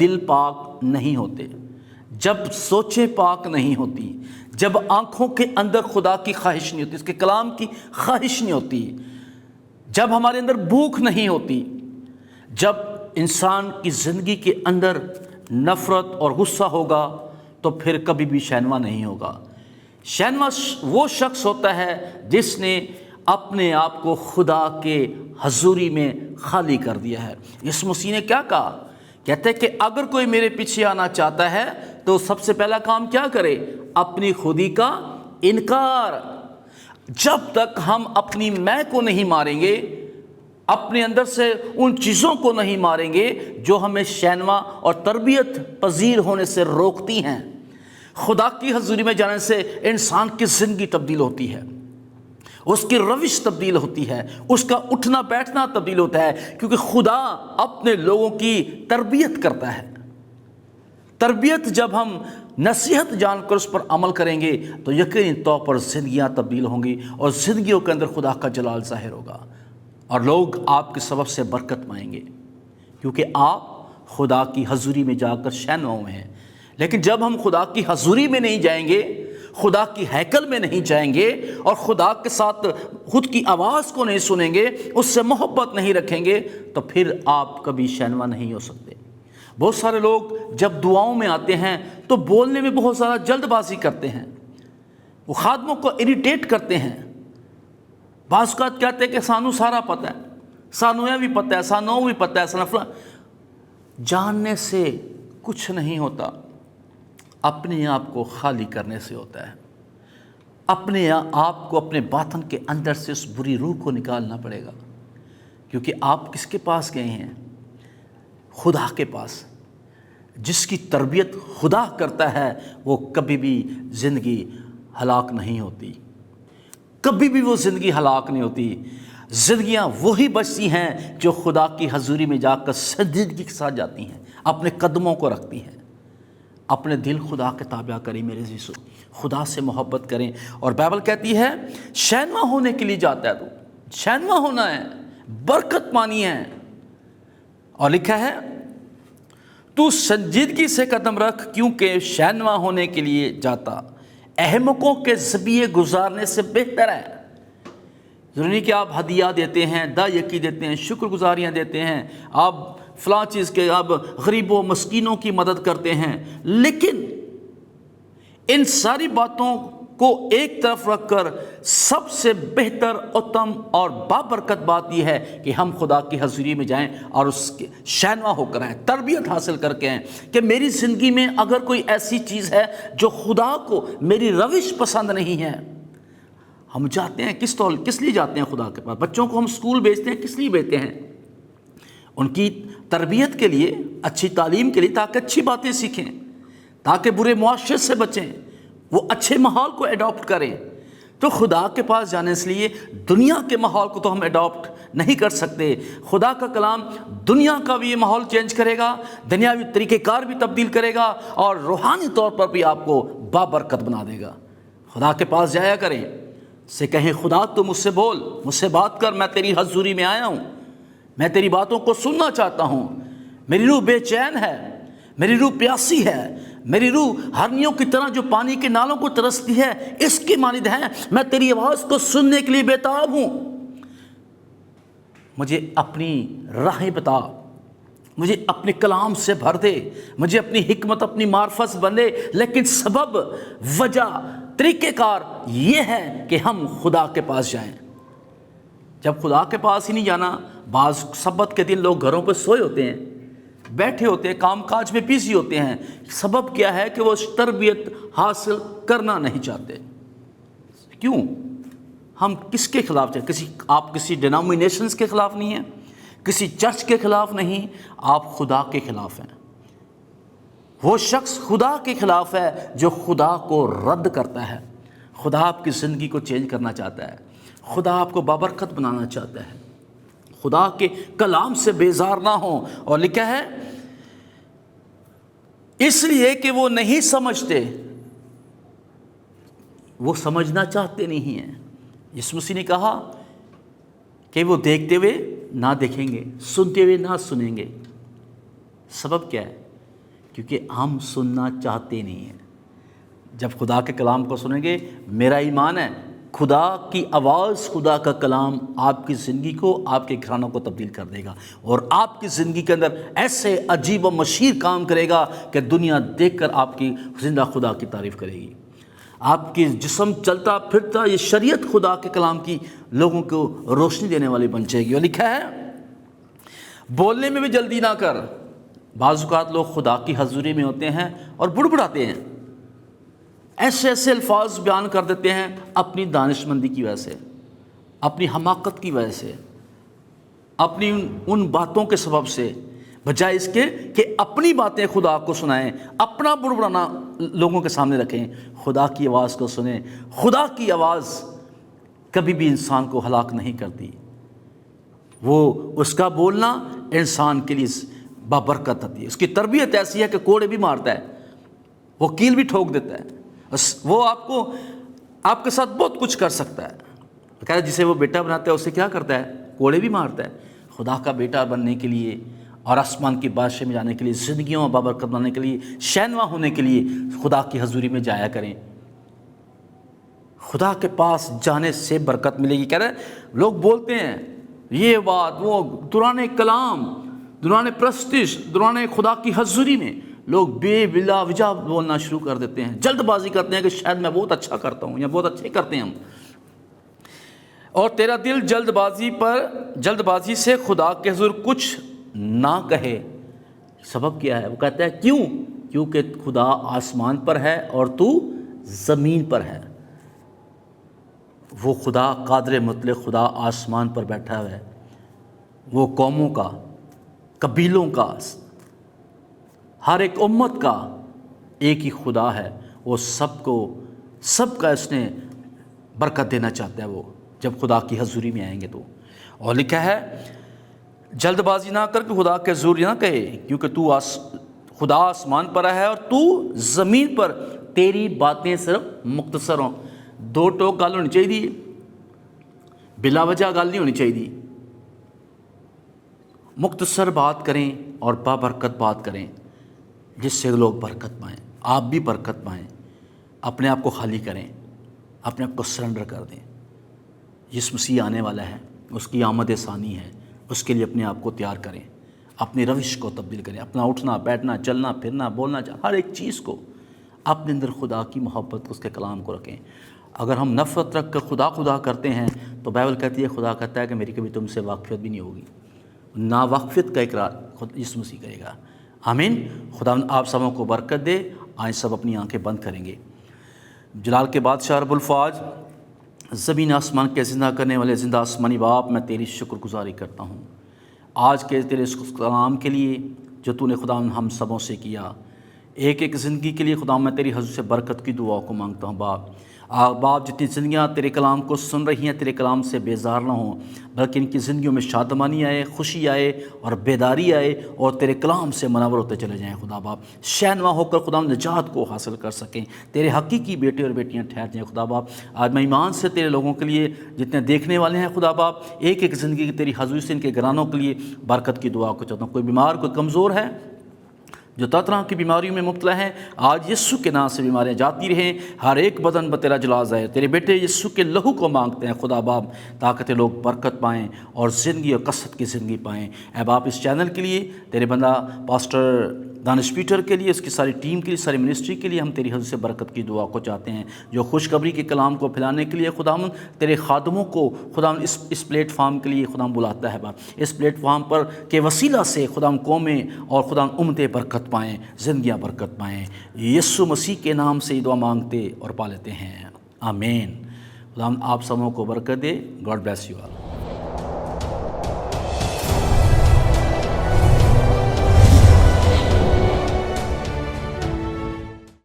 دل پاک نہیں ہوتے، جب سوچیں پاک نہیں ہوتی، جب آنکھوں کے اندر خدا کی خواہش نہیں ہوتی، اس کے کلام کی خواہش نہیں ہوتی، جب ہمارے اندر بھوک نہیں ہوتی، جب انسان کی زندگی کے اندر نفرت اور غصہ ہوگا تو پھر کبھی بھی شینوا نہیں ہوگا۔ شینوا وہ شخص ہوتا ہے جس نے اپنے آپ کو خدا کے حضوری میں خالی کر دیا ہے۔ یسوع مسیح نے کیا کہا؟ کہتے ہیں کہ اگر کوئی میرے پیچھے آنا چاہتا ہے تو سب سے پہلا کام کیا کرے؟ اپنی خودی کا انکار۔ جب تک ہم اپنی میں کو نہیں ماریں گے، اپنے اندر سے ان چیزوں کو نہیں ماریں گے جو ہمیں شینوا اور تربیت پذیر ہونے سے روکتی ہیں، خدا کی حضوری میں جانے سے انسان کی زندگی تبدیل ہوتی ہے، اس کی روش تبدیل ہوتی ہے، اس کا اٹھنا بیٹھنا تبدیل ہوتا ہے، کیونکہ خدا اپنے لوگوں کی تربیت کرتا ہے۔ تربیت جب ہم نصیحت جان کر اس پر عمل کریں گے تو یقینی طور پر زندگیاں تبدیل ہوں گی اور زندگیوں کے اندر خدا کا جلال ظاہر ہوگا، اور لوگ آپ کے سبب سے برکت پائیں گے، کیونکہ آپ خدا کی حضوری میں جا کر شینوا ہوئے ہیں۔ لیکن جب ہم خدا کی حضوری میں نہیں جائیں گے، خدا کی ہیکل میں نہیں جائیں گے اور خدا کے ساتھ خود کی آواز کو نہیں سنیں گے، اس سے محبت نہیں رکھیں گے، تو پھر آپ کبھی شینوا نہیں ہو سکتے۔ بہت سارے لوگ جب دعاؤں میں آتے ہیں تو بولنے میں بہت زیادہ جلد بازی کرتے ہیں، وہ خادموں کو اریٹیٹ کرتے ہیں۔ بعض اوقات کہتے ہیں کہ سانو سارا پتہ ہے، سانو یہ بھی پتہ ہے، سانو وہ بھی پتہ ہے، سانو فلاں۔ جاننے سے کچھ نہیں ہوتا، اپنے آپ کو خالی کرنے سے ہوتا ہے۔ اپنے آپ کو اپنے باطن کے اندر سے اس بری روح کو نکالنا پڑے گا، کیونکہ آپ کس کے پاس گئے ہیں؟ خدا کے پاس۔ جس کی تربیت خدا کرتا ہے وہ کبھی بھی زندگی ہلاک نہیں ہوتی، کبھی بھی وہ زندگی ہلاک نہیں ہوتی۔ زندگیاں وہی بچتی ہیں جو خدا کی حضوری میں جا کر سنجیدگی کے ساتھ جاتی ہیں، اپنے قدموں کو رکھتی ہیں، اپنے دل خدا کے تابع کریں۔ میرے عزیزو، خدا سے محبت کریں، اور بائبل کہتی ہے شینوا ہونے کے لیے جاتا ہے، تو شینوا ہونا ہے، برکت پانی ہے، اور لکھا ہے تو سنجیدگی سے قدم رکھ کیونکہ شینوا ہونے کے لیے جاتا احمقوں کے ذبیحے گزارنے سے بہتر ہے۔ ضروری نہیں کہ آپ ہدیہ دیتے ہیں، دا یکی دیتے ہیں، شکر گزاریاں دیتے ہیں، آپ فلاں چیز کے آپ غریبوں مسکینوں کی مدد کرتے ہیں، لیکن ان ساری باتوں کو ایک طرف رکھ کر سب سے بہتر، اتم اور بابرکت بات یہ ہے کہ ہم خدا کی حضوری میں جائیں اور اس کے شینوا ہو کر آئیں، تربیت حاصل کر کے آئیں کہ میری زندگی میں اگر کوئی ایسی چیز ہے جو خدا کو میری روش پسند نہیں ہے۔ ہم جاتے ہیں کس لیے جاتے ہیں خدا کے پاس؟ بچوں کو ہم اسکول بھیجتے ہیں، کس لیے بھیجتے ہیں؟ ان کی تربیت کے لیے، اچھی تعلیم کے لیے، تاکہ اچھی باتیں سیکھیں، تاکہ برے معاشرے سے بچیں، وہ اچھے ماحول کو ایڈاپٹ کریں۔ تو خدا کے پاس جانے سے لیے دنیا کے ماحول کو تو ہم ایڈاپٹ نہیں کر سکتے، خدا کا کلام دنیا کا بھی یہ ماحول چینج کرے گا، دنیاوی طریقہ کار بھی تبدیل کرے گا، اور روحانی طور پر بھی آپ کو بابرکت بنا دے گا۔ خدا کے پاس جایا کریں، سے کہیں خدا تو مجھ سے بول، مجھ سے بات کر، میں تیری حضوری میں آیا ہوں، میں تیری باتوں کو سننا چاہتا ہوں، میری روح بے چین ہے، میری روح پیاسی ہے، میری روح ہرنیوں کی طرح جو پانی کے نالوں کو ترستی ہے اس کی مانند ہے، میں تیری آواز کو سننے کے لیے بےتاب ہوں، مجھے اپنی راہیں بتا، مجھے اپنے کلام سے بھر دے، مجھے اپنی حکمت، اپنی معرفت بندے، لیکن سبب، وجہ، طریقہ کار یہ ہے کہ ہم خدا کے پاس جائیں۔ جب خدا کے پاس ہی نہیں جانا، بعض سبت کے دن لوگ گھروں پہ سوئے ہوتے ہیں، بیٹھے ہوتے ہیں، کام کاج میں بیزی ہوتے ہیں، سبب کیا ہے کہ وہ تربیت حاصل کرنا نہیں چاہتے۔ کیوں؟ ہم کس کے خلاف ہیں؟ آپ کسی ڈینامینیشنز کے خلاف نہیں ہیں، کسی چرچ کے خلاف نہیں، آپ خدا کے خلاف ہیں۔ وہ شخص خدا کے خلاف ہے جو خدا کو رد کرتا ہے۔ خدا آپ کی زندگی کو چینج کرنا چاہتا ہے، خدا آپ کو بابرکت بنانا چاہتا ہے، خدا کے کلام سے بیزار نہ ہوں۔ اور لکھا ہے اس لیے کہ وہ نہیں سمجھتے، وہ سمجھنا چاہتے نہیں ہیں۔ یسوع مسیح نے کہا کہ وہ دیکھتے ہوئے نہ دیکھیں گے، سنتے ہوئے نہ سنیں گے، سبب کیا ہے؟ کیونکہ ہم سننا چاہتے نہیں ہیں۔ جب خدا کے کلام کو سنیں گے، میرا ایمان ہے خدا کی آواز، خدا کا کلام آپ کی زندگی کو، آپ کے گھرانوں کو تبدیل کر دے گا، اور آپ کی زندگی کے اندر ایسے عجیب و مشیر کام کرے گا کہ دنیا دیکھ کر آپ کی زندہ خدا کی تعریف کرے گی۔ آپ کی جسم چلتا پھرتا یہ شریعت خدا کے کلام کی لوگوں کو روشنی دینے والی بن جائے گی۔ اور لکھا ہے بولنے میں بھی جلدی نہ کر۔ بعض اوقات لوگ خدا کی حضوری میں ہوتے ہیں اور بڑبڑاتے ہیں، ایسے ایسے الفاظ بیان کر دیتے ہیں اپنی دانش مندی کی وجہ سے، اپنی حماقت کی وجہ سے، اپنی ان باتوں کے سبب سے، بجائے اس کے کہ اپنی باتیں خدا کو سنائیں، اپنا بڑبڑانا لوگوں کے سامنے رکھیں۔ خدا کی آواز کو سنیں۔ خدا کی آواز کبھی بھی انسان کو ہلاک نہیں کرتی، وہ اس کا بولنا انسان کے لیے بابرکت ہوتی ہے۔ اس کی تربیت ایسی ہے کہ کوڑے بھی مارتا ہے، وہ کیل بھی ٹھوک دیتا ہے، وہ آپ کے ساتھ بہت کچھ کر سکتا ہے۔ کہتا ہے جسے وہ بیٹا بناتا ہے اسے کیا کرتا ہے؟ کوڑے بھی مارتا ہے۔ خدا کا بیٹا بننے کے لیے اور آسمان کی بادشاہ میں جانے کے لیے، زندگیوں میں بابرکت بنانے کے لیے، شینوا ہونے کے لیے خدا کی حضوری میں جایا کریں۔ خدا کے پاس جانے سے برکت ملے گی۔ کہہ رہے لوگ بولتے ہیں یہ بات وہ، دوران کلام، دوران پرستش، دوران خدا کی حضوری میں لوگ بے بلا وجہ بولنا شروع کر دیتے ہیں، جلد بازی کرتے ہیں کہ شاید میں بہت اچھا کرتا ہوں یا بہت اچھے کرتے ہیں ہم۔ اور تیرا دل جلد بازی سے خدا کے حضور کچھ نہ کہے۔ سبب کیا ہے؟ وہ کہتا ہے کیوں؟ کیونکہ خدا آسمان پر ہے اور تو زمین پر ہے۔ وہ خدا قادر مطلق خدا آسمان پر بیٹھا ہوا ہے، وہ قوموں کا، قبیلوں کا، ہر ایک امت کا ایک ہی خدا ہے۔ وہ سب کا اس نے برکت دینا چاہتا ہے وہ جب خدا کی حضوری میں آئیں گے تو۔ اور لکھا ہے جلد بازی نہ کر کے خدا کے حضور نہ کہے، کیونکہ خدا آسمان پر ہے اور تو زمین پر، تیری باتیں صرف مختصر ہوں۔ دو ٹوک گل ہونی چاہیے، بلا وجہ گل نہیں ہونی چاہیے۔ مختصر بات کریں اور بابرکت بات کریں جس سے لوگ برکت پائیں، آپ بھی برکت پائیں۔ اپنے آپ کو خالی کریں، اپنے آپ کو سرنڈر کر دیں۔ جس مسیح آنے والا ہے اس کی آمد ثانی ہے، اس کے لیے اپنے آپ کو تیار کریں، اپنی روش کو تبدیل کریں، اپنا اٹھنا بیٹھنا چلنا پھرنا بولنا ہر ایک چیز کو اپنے اندر خدا کی محبت اس کے کلام کو رکھیں۔ اگر ہم نفرت رکھ کر خدا کرتے ہیں تو بائبل کہتی ہے، خدا کہتا ہے کہ میری کبھی تم سے واقفیت بھی نہیں ہوگی۔ نا واقفیت کا اقرار خود یسوع مسیح کرے گا۔ آمین۔ خدا آپ سبوں کو برکت دے۔ آئیں سب اپنی آنکھیں بند کریں گے۔ جلال کے بادشاہ رب الفاظ، زمین آسمان کے زندہ کرنے والے زندہ آسمانی باپ، میں تیری شکر گزاری کرتا ہوں آج کے تیرے اس کلام کے لیے جو تو نے خدا ہم سبوں سے کیا۔ ایک ایک زندگی کے لیے خدا میں تیری حضور سے برکت کی دعا کو مانگتا ہوں باپ جتنی زندگیاں تیرے کلام کو سن رہی ہیں تیرے کلام سے بیزار نہ ہوں، بلکہ ان کی زندگیوں میں شادمانی آئے، خوشی آئے اور بیداری آئے، اور تیرے کلام سے منور ہوتے چلے جائیں خدا باپ، شینوا ہو کر خدا نجات کو حاصل کر سکیں، تیرے حقیقی بیٹے اور بیٹیاں ٹھہر جائیں خدا باپ۔ آج میں ایمان سے تیرے لوگوں کے لیے جتنے دیکھنے والے ہیں خدا باپ، ایک ایک زندگی کی تیری حضور سے ان کے گھرانوں کے لیے برکت کی دعا کو چاہتا ہوں۔ کوئی بیمار، کوئی کمزور ہے جو طرح کی بیماریوں میں مبتلا ہیں، آج یسوع کے نام سے بیماریاں جاتی رہیں، ہر ایک بدن بتیرا جلا جائے۔ تیرے بیٹے یسوع کے لہو کو مانگتے ہیں خدا باپ، تاکہ لوگ برکت پائیں اور زندگی اور کثرت کی زندگی پائیں۔ اے باپ، اس چینل کے لیے تیرے بندہ پاسٹر دانش پیٹر کے لیے، اس کی ساری ٹیم کے لیے، ساری منسٹری کے لیے ہم تیری حضور سے برکت کی دعا کو چاہتے ہیں، جو خوشخبری کے کلام کو پھیلانے کے لیے خدا تیرے خادموں کو خدا اس پلیٹ فارم کے لیے خدا بلاتا ہے باپ۔ اس پلیٹ فارم پر کے وسیلہ سے خدا قومیں اور خدا امتیں برکت پائیں، زندگیاں برکت پائیں۔ یسوع مسیح کے نام سے یہ دعا مانگتے اور پا لیتے ہیں، آمین۔ خدا آپ سبوں کو برکت دے۔ God bless you all.